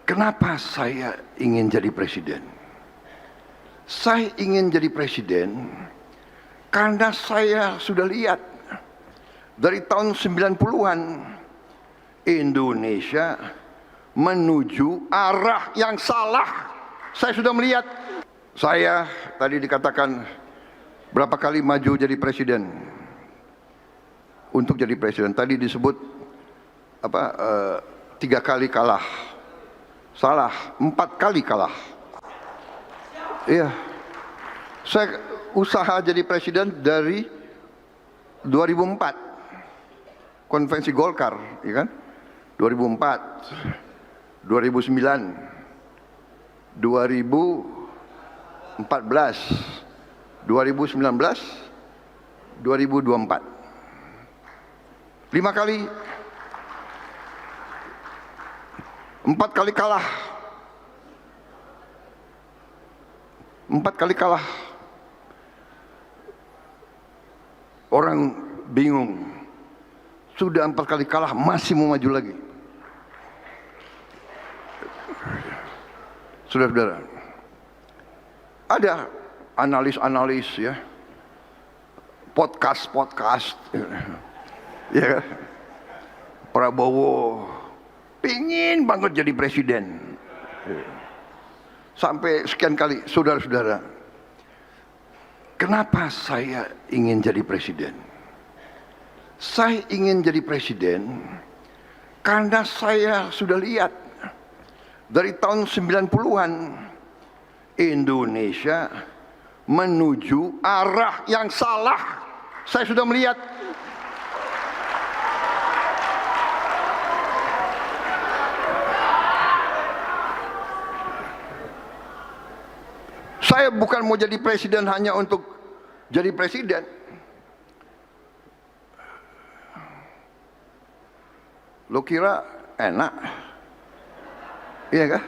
Kenapa saya ingin jadi presiden? Saya ingin jadi presiden karena saya sudah lihat dari tahun 90-an Indonesia menuju arah yang salah. Saya sudah melihat. Saya tadi dikatakan berapa kali maju jadi presiden. Untuk jadi presiden tadi disebut 3 kali kalah. Salah, 4 kali kalah. Iya. Saya usaha jadi presiden dari 2004. Konvensi Golkar, ya kan? 2004, 2009, 2014, 2019, 2024. 5 kali, 4 kali kalah. 4 kali kalah. Orang bingung. Sudah 4 kali kalah masih mau maju lagi. Saudara-saudara, ada analis-analis ya, podcast, ya, Prabowo pingin banget jadi presiden, sampai sekian kali. Saudara-saudara, kenapa saya ingin jadi presiden? Saya ingin jadi presiden karena saya sudah lihat dari tahun 90-an Indonesia menuju arah yang salah. Saya sudah melihat. Saya bukan mau jadi presiden hanya untuk jadi presiden. Lo kira enak? Iya kah?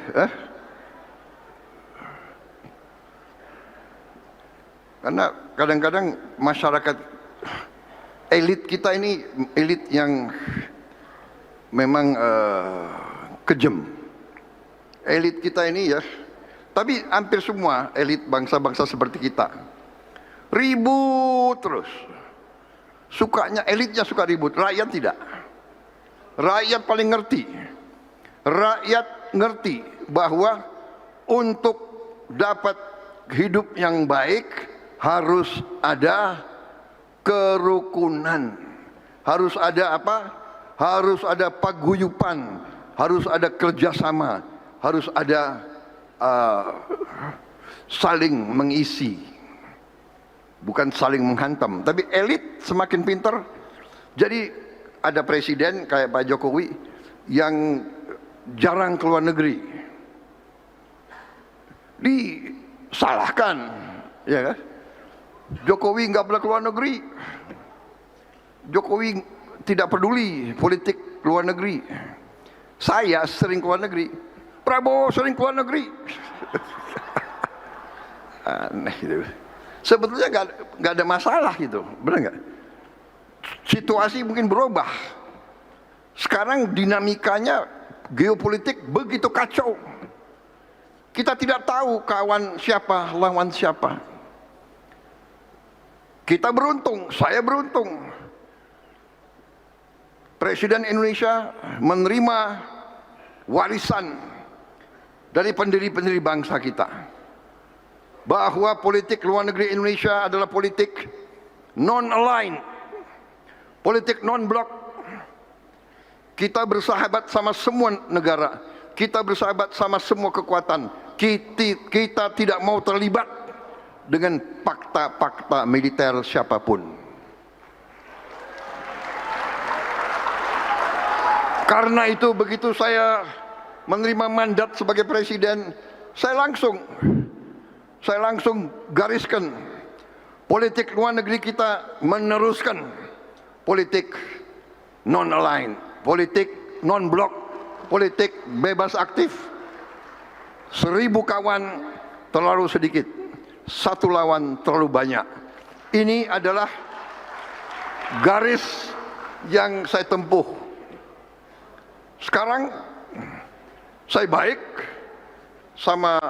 Karena kadang-kadang masyarakat, elit kita ini elit yang memang kejam. Elit kita ini ya, tapi hampir semua elit bangsa-bangsa seperti kita ribut terus. Sukanya elitnya suka ribut, rakyat tidak. Rakyat paling ngerti. Rakyat ngerti bahwa untuk dapat hidup yang baik harus ada kerukunan. Harus ada apa? Harus ada paguyupan, harus ada kerjasama, harus ada saling mengisi, bukan saling menghantam. Tapi elit semakin pintar. Jadi ada presiden kayak Pak Jokowi yang jarang keluar negeri, disalahkan, ya kan? Jokowi nggak pernah keluar negeri. Jokowi tidak peduli politik luar negeri. Saya sering keluar negeri. Prabowo sering keluar negeri. Aneh gitu. Sebetulnya nggak ada masalah gitu, benar nggak? Situasi mungkin berubah. Sekarang dinamikanya geopolitik begitu kacau. Kita tidak tahu kawan siapa, lawan siapa. Kita beruntung, saya beruntung. Presiden Indonesia menerima warisan dari pendiri-pendiri bangsa kita, bahwa politik luar negeri Indonesia adalah politik non-aligned, politik non-blok. Kita bersahabat sama semua negara, kita bersahabat sama semua kekuatan. Kita tidak mau terlibat dengan fakta-fakta militer siapapun. Karena itu begitu saya menerima mandat sebagai presiden, saya langsung gariskan politik luar negeri kita, meneruskan politik non-aligned, politik non-blok, politik bebas aktif. 1000 kawan terlalu sedikit, 1 lawan terlalu banyak. Ini adalah garis yang saya tempuh. Sekarang Saya baik sama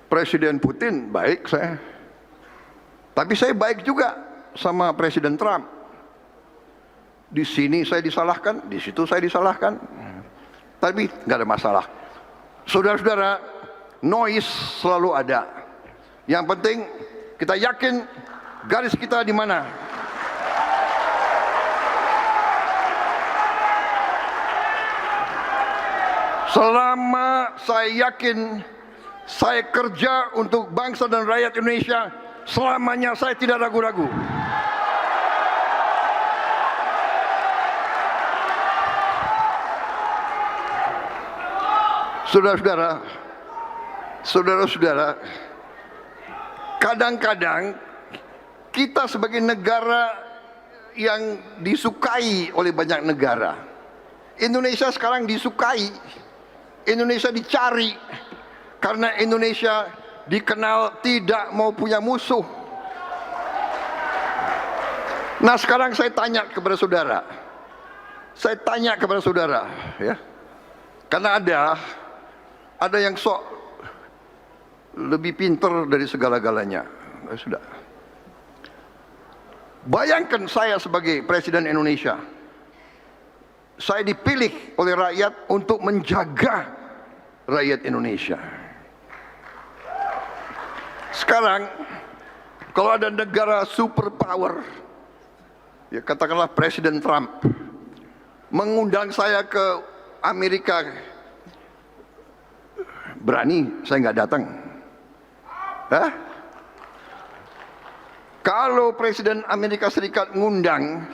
Presiden Putin, baik saya. Tapi saya baik juga sama Presiden Trump. Di sini saya disalahkan, di situ saya disalahkan. Tapi nggak ada masalah. Saudara-saudara, noise selalu ada. Yang penting kita yakin garis kita di mana. Selama saya yakin saya kerja untuk bangsa dan rakyat Indonesia, selamanya saya tidak ragu-ragu. Saudara-saudara, saudara-saudara, kadang-kadang kita sebagai negara yang disukai oleh banyak negara, Indonesia sekarang disukai, Indonesia dicari, karena Indonesia dikenal tidak mau punya musuh. Nah, sekarang saya tanya kepada saudara, ya, karena ada yang sok lebih pintar dari segala-galanya. Sudah. Bayangkan saya sebagai Presiden Indonesia, saya dipilih oleh rakyat untuk menjaga rakyat Indonesia. Sekarang kalau ada negara superpower, ya katakanlah Presiden Trump, mengundang saya ke Amerika, berani saya nggak datang. Hah? Kalau Presiden Amerika Serikat ngundang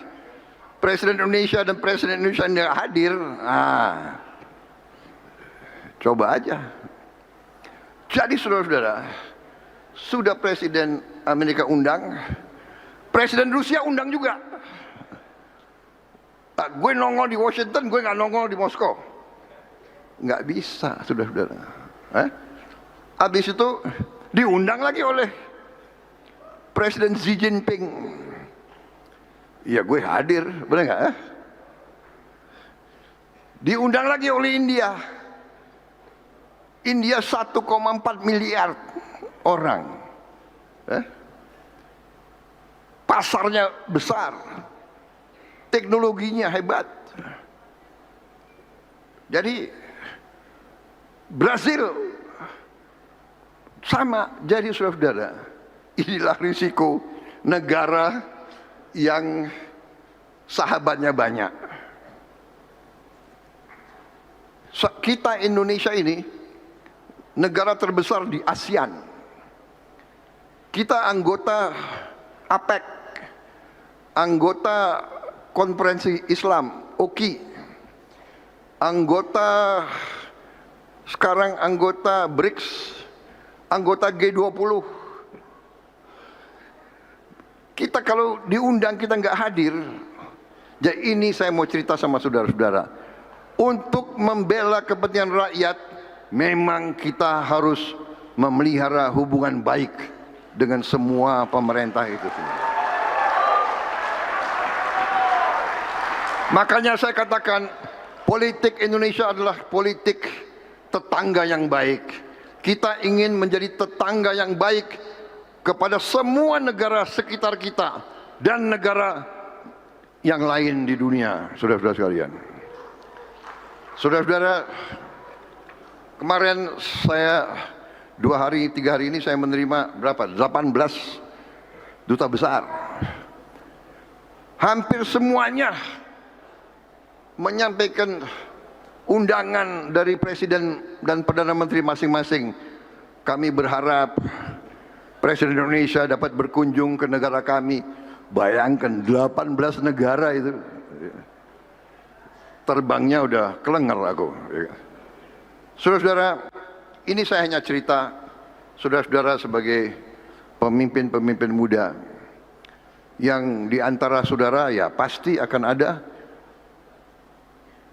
Presiden Indonesia dan Presiden Indonesia nggak hadir, coba aja. Jadi saudara-saudara, sudah Presiden Amerika undang, Presiden Rusia undang juga. Gue nongol di Washington, gue nggak nongol di Moskow. Nggak bisa, saudara-saudara. Habis itu diundang lagi oleh Presiden Xi Jinping. Ya gue hadir, benar nggak? Diundang lagi oleh India. India 1,4 miliar orang. Pasarnya besar. Teknologinya hebat. Jadi Brazil sama. Jadi saudara-saudara, inilah risiko negara yang sahabatnya banyak. Kita Indonesia ini negara terbesar di ASEAN. Kita anggota APEC, anggota Konferensi Islam, OKI, sekarang anggota BRICS, anggota G20. Kita kalau diundang kita nggak hadir. Jadi ini saya mau cerita sama saudara-saudara. Untuk membela kepentingan rakyat, memang kita harus memelihara hubungan baik dengan semua pemerintah itu semua. Makanya saya katakan politik Indonesia adalah politik tetangga yang baik. Kita ingin menjadi tetangga yang baik kepada semua negara sekitar kita dan negara yang lain di dunia, saudara-saudara sekalian. Saudara-saudara, kemarin saya 3 hari ini saya menerima berapa? 18 duta besar. Hampir semuanya menyampaikan undangan dari Presiden dan Perdana Menteri masing-masing. Kami berharap Presiden Indonesia dapat berkunjung ke negara kami. Bayangkan 18 negara itu. Terbangnya udah kelenger aku. Saudara-saudara, ini saya hanya cerita saudara-saudara sebagai pemimpin-pemimpin muda. Yang di antara saudara ya pasti akan ada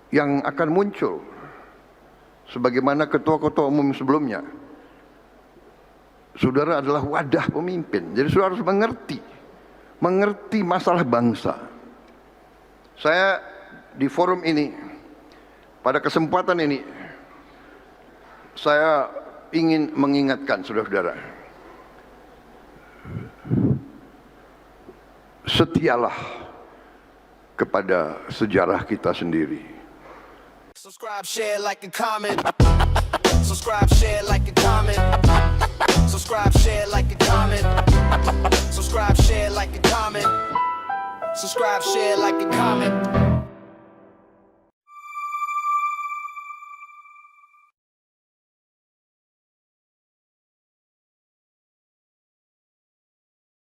yang akan muncul sebagaimana ketua-ketua umum sebelumnya. Saudara adalah wadah pemimpin. Jadi saudara harus mengerti masalah bangsa. Saya di forum ini, pada kesempatan ini, saya ingin mengingatkan saudara-saudara, setialah kepada sejarah kita sendiri. Subscribe, share, like, and comment. Subscribe, share, like, and comment. Subscribe, share, like, and comment. Subscribe, share, like, and comment. Subscribe, share, like, and comment.